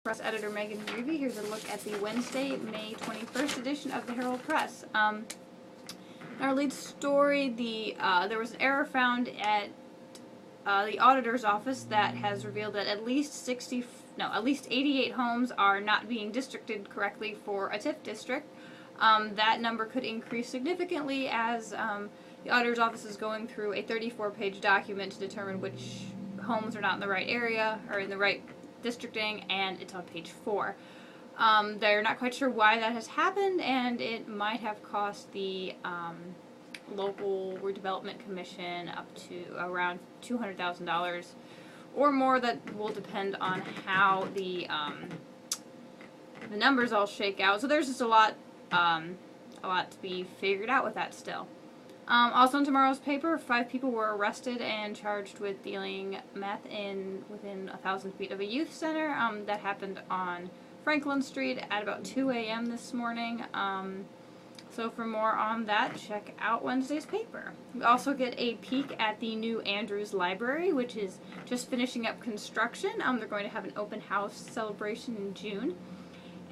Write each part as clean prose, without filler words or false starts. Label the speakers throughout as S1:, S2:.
S1: Herald-Press editor Megan Reevy. Here's a look at the Wednesday, May 21st edition of the Herald-Press. Our lead story, there was an error found at the auditor's office that has revealed that at least 88 homes are not being districted correctly for a TIF district. That number could increase significantly as the auditor's office is going through a 34-page document to determine which homes are not in the right area or in the right districting, and it's on page 4. They're not quite sure why that has happened, and it might have cost the local redevelopment commission up to around $200,000 or more. That will depend on how the numbers all shake out. So there's just a lot to be figured out with that still. Also in tomorrow's paper, 5 people were arrested and charged with dealing meth within 1,000 feet of a youth center. That happened on Franklin Street at about 2 a.m. this morning. So for more on that, check out Wednesday's paper. We also get a peek at the new Andrews Library, which is just finishing up construction. They're going to have an open house celebration in June.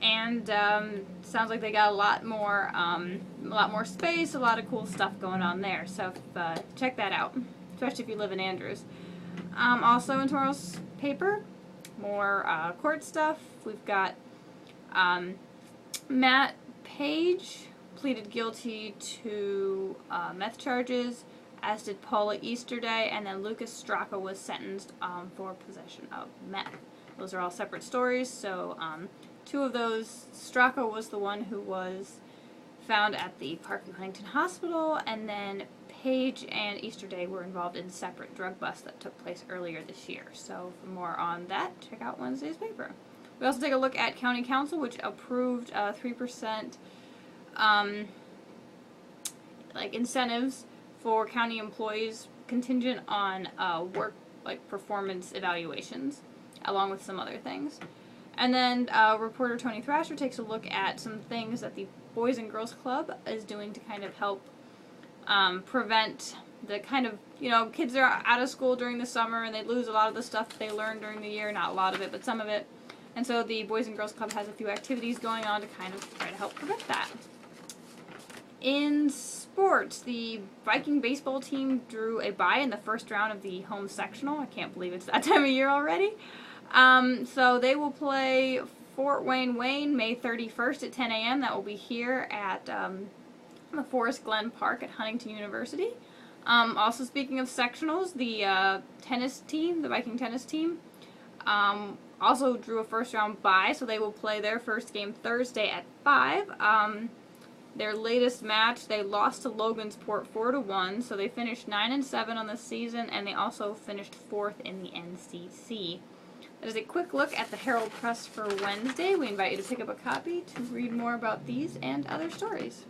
S1: And sounds like they got a lot more space, a lot of cool stuff going on there. So check that out, especially if you live in Andrews. Also in tomorrow's paper, more court stuff. We've got Matt Page pleaded guilty to meth charges, as did Paula Easterday, and then Lucas Straka was sentenced for possession of meth. Those are all separate stories, so 2 of those, Straka was the one who was found at the Parkview Huntington Hospital, and then Page and Easterday were involved in separate drug busts that took place earlier this year. So for more on that, check out Wednesday's paper. We also take a look at County Council, which approved 3% incentives for county employees contingent on work performance evaluations, along with some other things. And then reporter Tony Thrasher takes a look at some things that the Boys and Girls Club is doing to kind of help prevent the kind of, kids are out of school during the summer and they lose a lot of the stuff they learned during the year, not a lot of it, but some of it. And so the Boys and Girls Club has a few activities going on to kind of try to help prevent that. In sports, the Viking baseball team drew a bye in the first round of the home sectional. I can't believe it's that time of year already. So they will play Fort Wayne, May 31st at 10 a.m. That will be here at the Forest Glen Park at Huntington University. Also speaking of sectionals, the tennis team, the Viking tennis team, also drew a first round bye, so they will play their first game Thursday at 5. Their latest match, they lost to Logansport 4-1, so they finished 9-7 on the season, and they also finished 4th in the NCC. That is a quick look at the Herald-Press for Wednesday. We invite you to pick up a copy to read more about these and other stories.